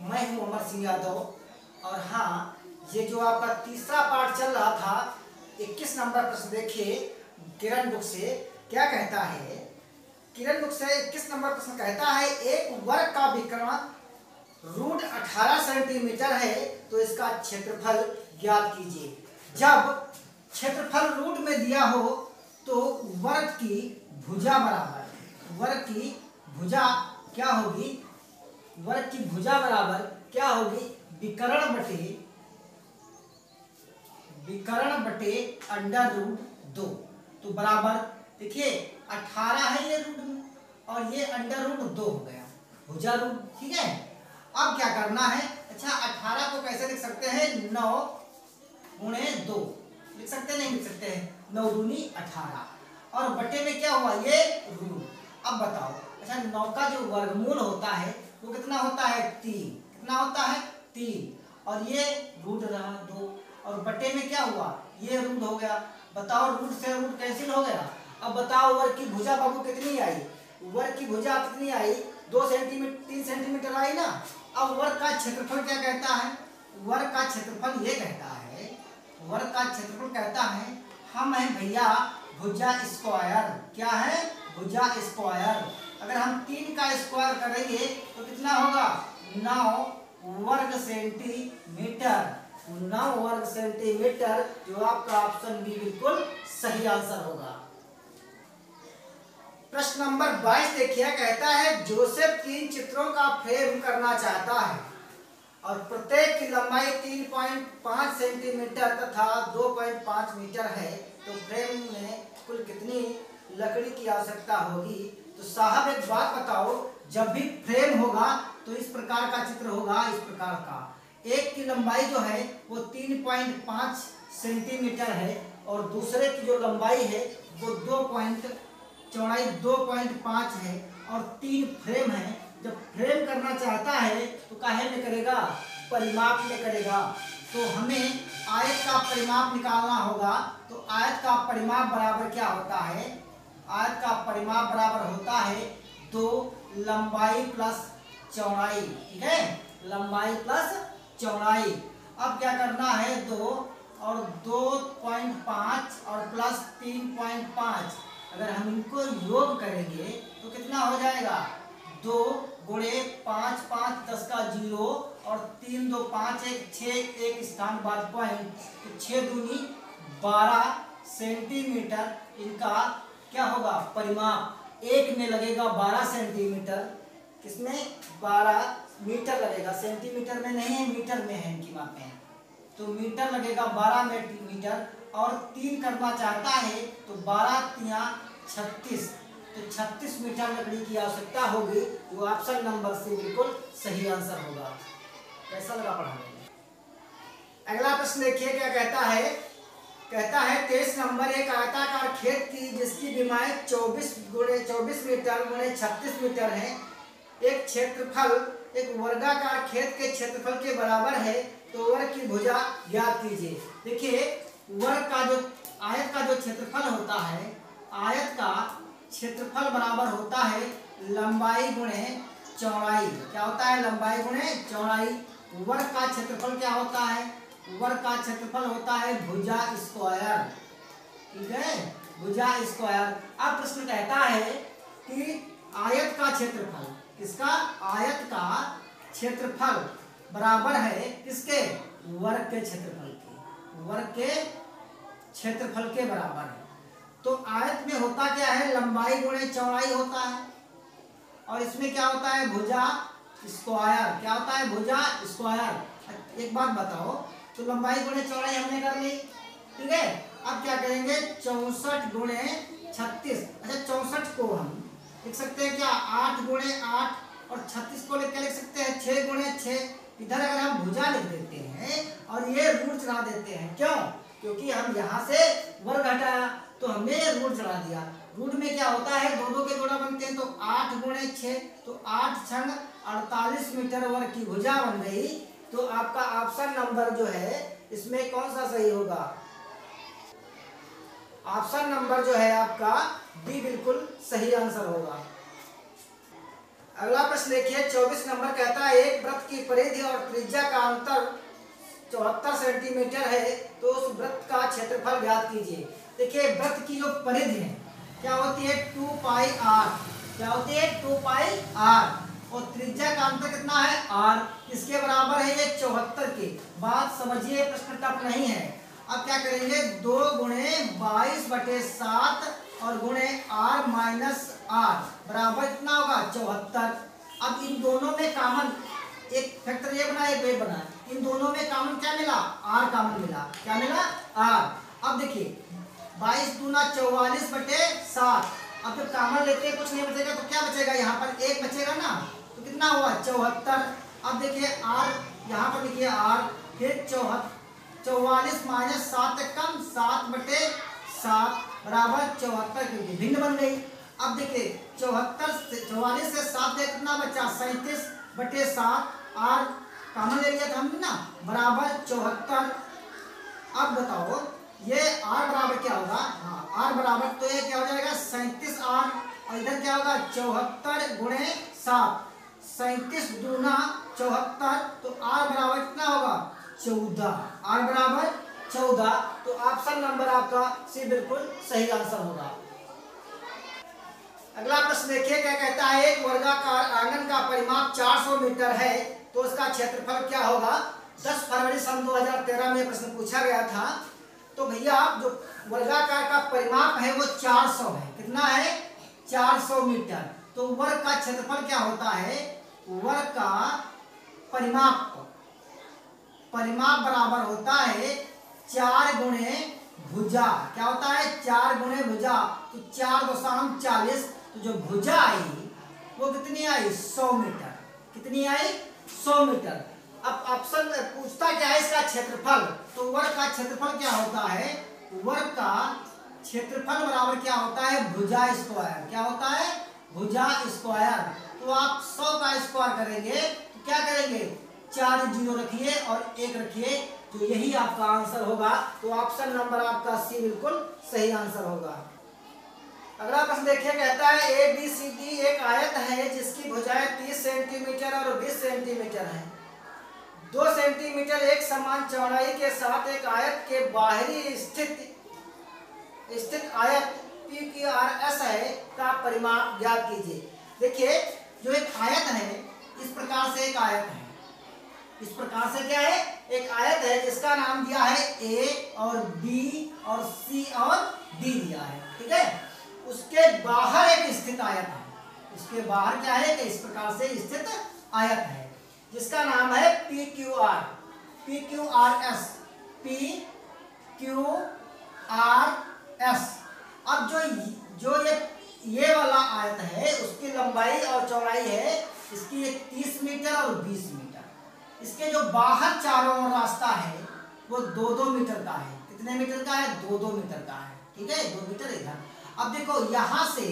मैं हूं अमर सिंह यादव। और हाँ, ये जो आपका तीसरा पार्ट चल रहा था, 21 नंबर प्रश्न देखिए किरण बुक से क्या कहता है। किरण बुक से 21 नंबर प्रश्न कहता है, एक वर्ग का विकर्ण रूट 18 सेंटीमीटर है तो इसका क्षेत्रफल ज्ञात कीजिए। जब क्षेत्रफल रूट में दिया हो तो वर्ग की भुजा बराबर, वर्ग की भुजा क्या होगी, वर्ग की भुजा बराबर क्या होगी, विकर्ण बटे अंडर रूट 2। तो बराबर देखिए 18 है ये रूट में और ये अंडर रूट 2 हो गया भुजा रूट, ठीक है। अब क्या करना है, अच्छा 18 को कैसे लिख सकते हैं, 9 गुणे 2 लिख सकते हैं, नहीं लिख सकते हैं, 9 दूनी 18 और बटे में क्या हुआ ये रूट। अब बताओ, अच्छा 9 का जो वर्गमूल होता है वो कितना होता है, 3, कितना होता है 3 और ये रूट रहा 2 और बटे में क्या हुआ ये रूट हो गया। बताओ रूट से रूट कैंसिल हो गया। अब बताओ वर्ग की भुजा बाबू कितनी आई, वर्ग की भुजा कितनी आई, 2 सेंटीमीटर 3 सेंटीमीटर आई ना। अब वर्ग का क्षेत्रफल क्या कहता है, वर्ग का क्षेत्रफल ये कहता है, वर्ग का क्षेत्रफल कहता है हम हैं भैया भुजा स्क्वायर, क्या है भुजा स्क्वायर। अगर हम 3 का स्क्वायर करेंगे तो कितना होगा 9 वर्ग सेंटीमीटर, 9 वर्ग सेंटीमीटर, जो आपका ऑप्शन बी बिल्कुल सही आंसर होगा। प्रश्न नंबर 22 देखिए, कहता है जोसेफ 3 चित्रों का फ्रेम करना चाहता है और प्रत्येक की लंबाई 3.5 सेंटीमीटर तथा 2.5 मीटर है, तो फ्रेम में कुल कितनी लकड़ी की आवश्यकता होगी। तो साहब एक बात बताओ, जब भी फ्रेम होगा तो इस प्रकार का चित्र होगा, इस प्रकार का। एक की लंबाई जो है वो 3.5 सेंटीमीटर है और दूसरे की जो लंबाई है वो चौड़ाई 2.5 है और 3 फ्रेम है। जब फ्रेम करना चाहता है तो काहे में करेगा, परिमाप में करेगा। तो हमें आयत का परिमाप निकालना होगा। तो आयत का परिमाप बराबर क्या होता है, आयत का परिमाप बराबर होता है 2 लंबाई प्लस चौड़ाई, ठीक है, लंबाई प्लस चौड़ाई। अब क्या करना है 2 और 2.5 और प्लस 3.5, अगर हम इनको योग करेंगे तो कितना हो जाएगा, 2 गुणे 5 5 10 का 0 और 3 2 5 1 6 एक स्थान बाद पॉइंट, तो 6 दूनी 12 सेंटीमीटर इनका क्या होगा परिमाप। एक में लगेगा 12 सेंटीमीटर, किसमें 12 मीटर लगेगा, सेंटीमीटर में नहीं है मीटर में है इनकी मापें, तो मीटर लगेगा 12 मीटर और 3 करना चाहता है तो 12 तिया 36, तो 36 मीटर लकड़ी की आवश्यकता होगी, जो ऑप्शन नंबर से बिल्कुल सही आंसर होगा। कैसा लगा पढ़ाने? अगला प्रश्न देखिए क्या कहता है, कहता है 23 नंबर, एक आयताकार खेत की जिसकी विमाएं 24 मीटर गुणे 36 मीटर है, एक क्षेत्रफल एक वर्गाकार खेत के क्षेत्रफल के बराबर है, तो वर्ग की भुजा ज्ञात कीजिए। देखिए वर्ग का जो आयत का जो क्षेत्रफल होता है, आयत का क्षेत्रफल बराबर होता है लंबाई गुणे चौड़ाई, क्या होता है लंबाई गुणे चौड़ाई। वर्ग का क्षेत्रफल क्या होता है, वर्ग का क्षेत्रफल होता है भुजा स्क्वायर, ठीक है, भुजा स्क्वायर। अब प्रश्न कहता है कि आयत का क्षेत्रफल, किसका, आयत का क्षेत्रफल बराबर है किसके, वर्ग के क्षेत्रफल के, वर्ग के क्षेत्रफल के बराबर है। तो आयत में होता क्या है, लंबाई गुणे चौड़ाई होता है और इसमें क्या होता है भुजा स्क्वायर, क्या होता है भुजा स्क्वायर। एक बात बताओ, तो लंबाई गुणे चौड़ाई हमने कर ली, ठीक है। अब क्या करेंगे 64 गुणे 36, अच्छा 64 को हम लिख सकते हैं क्या 8 गुणे 8 और 36 को क्या लिख सकते हैं 6 गुणे 6। इधर अगर हम भुजा लिख देते हैं और ये रूट चढ़ा देते हैं, क्यों, क्योंकि हम यहाँ से वर्ग हटाया तो हमने रूट चढ़ा दिया। रूट में क्या होता है 2 के जोड़ा बनते हैं, तो 8 गुणे 6, तो 8 छंग 48 मीटर वर्ग की भुजा बन गई। तो आपका ऑप्शन नंबर जो है इसमें कौन सा सही होगा, ऑप्शन नंबर जो है आपका बी बिल्कुल सही आंसर होगा। अगला प्रश्न देखिए 24 नंबर, कहता है एक वृत्त की परिधि और त्रिज्या का अंतर 74 सेंटीमीटर है तो उस वृत्त का क्षेत्रफल ज्ञात कीजिए। देखिए वृत्त की जो परिधि है क्या होती है 2 पाई r, क्या होती है 2 पाई r, और त्रिज्या का अंतर कितना है r, इसके बराबर है ये 74 की। बात समझिए, प्रश्न टफ नहीं है। अब क्या करेंगे 2 गुणे 22/7 और गुणे r माइनस r बराबर कितना होगा 74। अब इन दोनों में कॉमन एक फैक्टर ये बना एक वे बना, इन दोनों में कॉमन क्या मिला r कॉमन मिला, क्या मिला r। अब देखिए 22 दूना 44/7, अब जब कॉमन लेते हैं कुछ नहीं बचेगा तो क्या बचेगा, यहाँ पर 1 बचेगा ना, तो कितना हुआ 74। अब देखिए r यहाँ पर लिखिए r, फिर 44 माइनस 7 कम 7/7 बराबर 74 क्योंकि भिन्न बन गई। अब देखिए 44 से 7 गए कितना बचा 37/7, r कॉमन ले लिया था हमने ना, बराबर 74। अब बताओ ये r बराबर क्या होगा, हाँ r बराबर तो ये क्या हो जाएगा 37r, और इधर क्या होगा 74 गुणे 7, 37 दूना 74, तो r बराबर कितना होगा 14, r बराबर 14। तो ऑप्शन नंबर आपका सी बिल्कुल सही आंसर होगा। अगला प्रश्न देखिए क्या कहता है, एक वर्गाकार आंगन का परिमाप 400 मीटर है तो उसका क्षेत्रफल क्या होगा। 10 फरवरी सन 2013 में प्रश्न पूछा गया था। तो भैया जो वर्गाकार का परिमाप है वो 400 है, कितना है 400 मीटर। तो वर्ग का क्षेत्रफल क्या होता है, वर्ग का परिमाप बराबर होता है 4 गुणे भुजा, क्या होता है 4 गुणे भुजा, तो 4 × 2 = 40, तो जो भुजा आई वो कितनी आई 100 मीटर, कितनी आई 100 मीटर। अब ऑप्शन पूछता क्या है इसका क्षेत्रफल, तो वर्ग का क्षेत्रफल क्या होता है, वर्ग का क्षेत्रफल बराबर क्या होता है भुजा स्क्वायर, क्या होता है भुजा स्क्वायर। तो आप 100 का स्क्वायर करेंगे तो क्या करेंगे 4 0 रखिए और 1 रखिए, तो यही आपका आंसर होगा। तो ऑप्शन नंबर आपका सी बिल्कुल सही आंसर होगा। अगला प्रश्न देखिए कहता है ABCD एक आयत है जिसकी भुजाएं 30 सेंटीमीटर और 20 सेंटीमीटर है। 2 सेंटीमीटर एक समान चौड़ाई के साथ एक आयत के बाहरी स्थित आयत PQRS है का परिमाप ज्ञात कीजिए। देखिए जो एक आयत है इस प्रकार से एक आयत है, इस प्रकार से क्या है एक आयत है जिसका नाम दिया है A और B और C और D दिया है, ठीक है। उसके बाहर एक स्थित आयत है, उसके बाहर क्या है कि इस प्रकार से स्थित आयत है जिसका नाम है PQRS। अब जो ये वाला आयत है उसकी लंबाई और चौड़ाई है इसकी 30 मीटर और 20 मीटर। इसके जो बाहर चारों ओर रास्ता है वो 2-2 मीटर का है। कितने मीटर का है 2-2 मीटर का है, ठीक है 2 मीटर इधर। अब देखो यहाँ से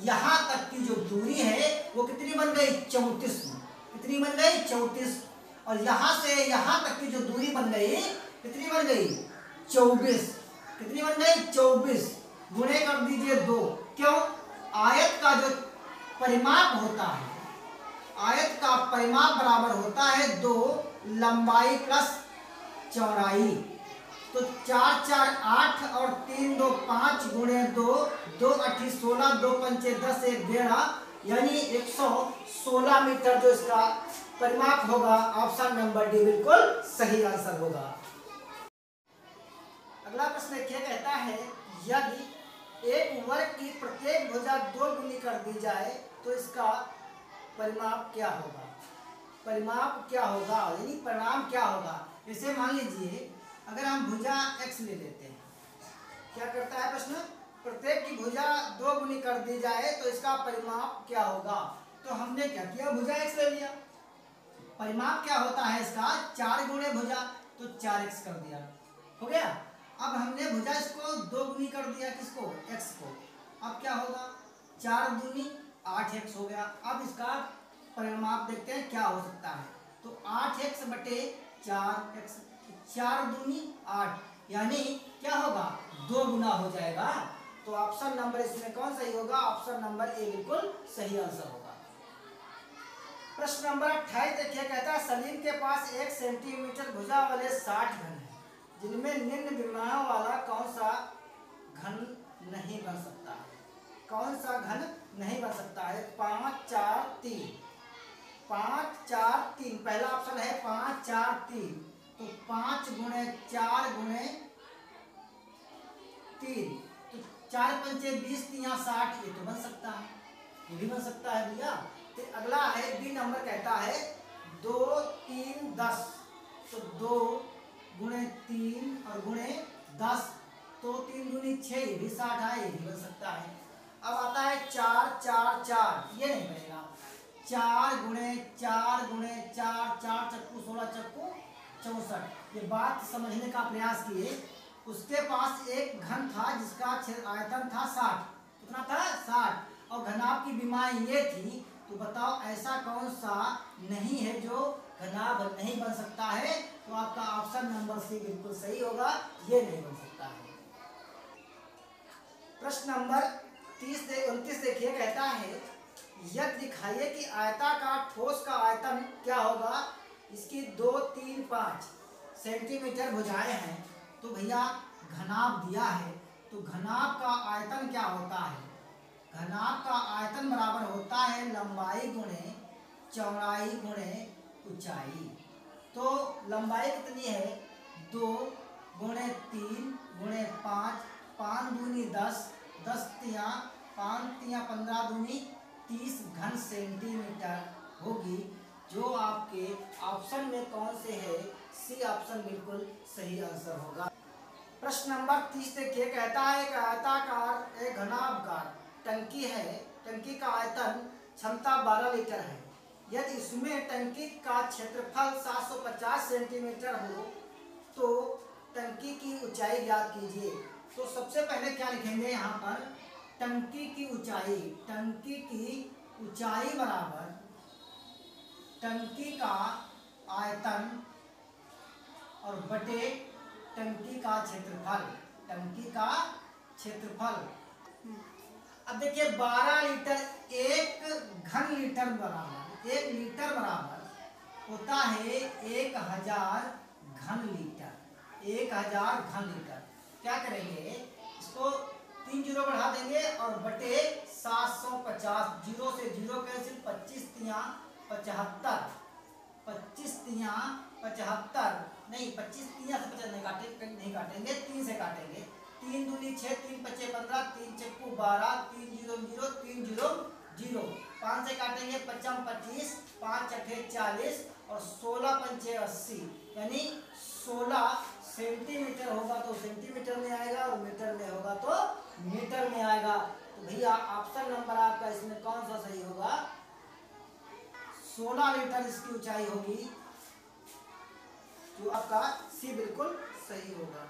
यहाँ तक की जो दूरी है वो कितनी बन गई 34, कितनी बन गई 34, और यहाँ से यहाँ तक की जो दूरी बन गई कितनी बन गई 24, कितनी बन गई 24, गुणे कर दीजिए 2। क्यों, आयत का जो परिमाप होता है, आयत का परिमाप बराबर होता है 2 लंबाई प्लस चौड़ाई। तो 4 4 8 और 3 2 5 गुणे 2 2 8 16 2 5 10 1 11 यानी 116 मीटर जो इसका परिमाप होगा। ऑप्शन नंबर डी बिल्कुल सही आंसर होगा। अगला प्रश्न देखिए कहता है यदि एक वर्ग की प्रत्येक भुजा 2 गुनी कर दी जाए तो इसका परिमाप क्या होगा, परिमाप क्या होगा यानी परिणाम क्या होगा। जैसे मान लीजिए अगर हम भुजा x ले लेते हैं, क्या करता है प्रश्न, प्रत्येक की भुजा 2 गुनी कर दी जाए तो इसका परिमाप क्या होगा। तो हमने क्या किया भुजा x ले लिया, परिमाप क्या होता है इसका 4 गुणे भुजा, तो 4x कर दिया, हो गया। अब हमने भुजा इसको 2 गुनी कर दिया, किसको x को, अब क्या होगा 4 दूनी 8x हो गया। अब इसका परिमाप देखते हैं क्या हो सकता है, तो 8x बटे 4x, 4 दूनी 8 यानी क्या होगा 2 गुना हो जाएगा। तो ऑप्शन नंबर इसमें कौन सही होगा, ऑप्शन नंबर ए बिल्कुल सही आंसर होगा। प्रश्न नंबर 28 देखिए कहता है सलीम के पास 1 सेंटीमीटर भुजा वाले 60 घन हैं, जिनमें निम्न विमाओं वाला कौन सा घन नहीं बन सकता है? कौन सा घन नहीं बन सकता है? 5 4 3, 5 4 3, पहला ऑप्शन है 5 4 3, तो 5 गुणे 4 गुणे 3, तो 4 पंचे 20, 3 60, ये तो बन सकता है, ये भी बन सकता है भैया। फिर अगला है बी नंबर, कहता है 2 3 10, तो 2 गुणे 3 और गुणे 10, तो 3 दूनी 6, ये भी 60 है, ये भी बन सकता है। अब आता है 4 4 4, ये नहीं बनेगा। 4 गुणे 4 गुणे 4, 4 चक्कू 16 चक्कू 64, ये बात समझने का प्रयास किए। उसके पास एक घन था जिसका आयतन था 60, कितना था? 60, और घनाभ की विमाएं ये थी, तो बताओ ऐसा कौन सा नहीं है जो घनाभ नहीं बन सकता है? तो आपका ऑप्शन नंबर सी बिल्कुल सही होगा, ये नहीं बन सकता है। प्रश्न नंबर 30 से 29 देखिए, कहता है यह दिखाइए कि आयताकार ठोस का आयतन क्या होगा। इसकी 2 3 5 सेंटीमीटर भुजाएं हैं, तो भैया घनाभ दिया है, तो घनाभ का आयतन क्या होता है? घनाभ का आयतन बराबर होता है लंबाई गुणे चौड़ाई गुणे ऊंचाई। तो लंबाई कितनी है? 2 गुणे 3 गुणे 5, 5 दूनी 10, 10 तिया 5 तिया 15 दूनी 30 घन सेंटीमीटर होगी, जो आपके ऑप्शन में कौन से है? सी ऑप्शन बिल्कुल सही आंसर होगा। प्रश्न नंबर 30 देखिए, कहता है कि आयताकार एक घनाभकार टंकी है, टंकी का आयतन क्षमता 12 लीटर है। यदि इसमें टंकी का क्षेत्रफल 750 सेंटीमीटर हो तो टंकी की ऊंचाई ज्ञात कीजिए। तो सबसे पहले क्या लिखेंगे यहाँ पर? टंकी की ऊंचाई, टंकी की ऊंचाई बराबर टंकी का आयतन और बटे टंकी का क्षेत्रफल, टंकी का क्षेत्रफल। अब देखिए 12 लीटर एक घन लीटर बराबर, 1 लीटर बराबर होता है 1000 घन लीटर, 1000 घन लीटर। क्या करेंगे? इसको 3 जीरो बढ़ा देंगे और बटे 750, जीरो से जीरो कैंसिल, 25 तिया 75, 25 तिया 75, नहीं 25 तिया से 50 नहीं काटेंगे, 3 से काटेंगे। 3 दूनी 6, 3 पचे 15, 3 चक्कू 12, 3 जीरो 0, 3 जीरो 0, 5 से काटेंगे 55 25, 5 अठे 40 और 16 पंचे 80, यानी 16 सेंटीमीटर होगा तो सेंटीमीटर में आएगा और मीटर में होगा तो मीटर में आएगा। तो भैया ऑप्शन नंबर आपका इसमें कौन सा सही होगा? 16 लीटर इसकी ऊंचाई होगी, जो आपका सी बिल्कुल सही होगा।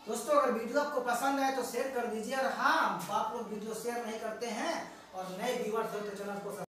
दोस्तों अगर वीडियो आपको पसंद आए तो शेयर कर दीजिए, और हाँ आप लोग वीडियो शेयर नहीं करते हैं और नए व्यूअर्स हो तो चैनल को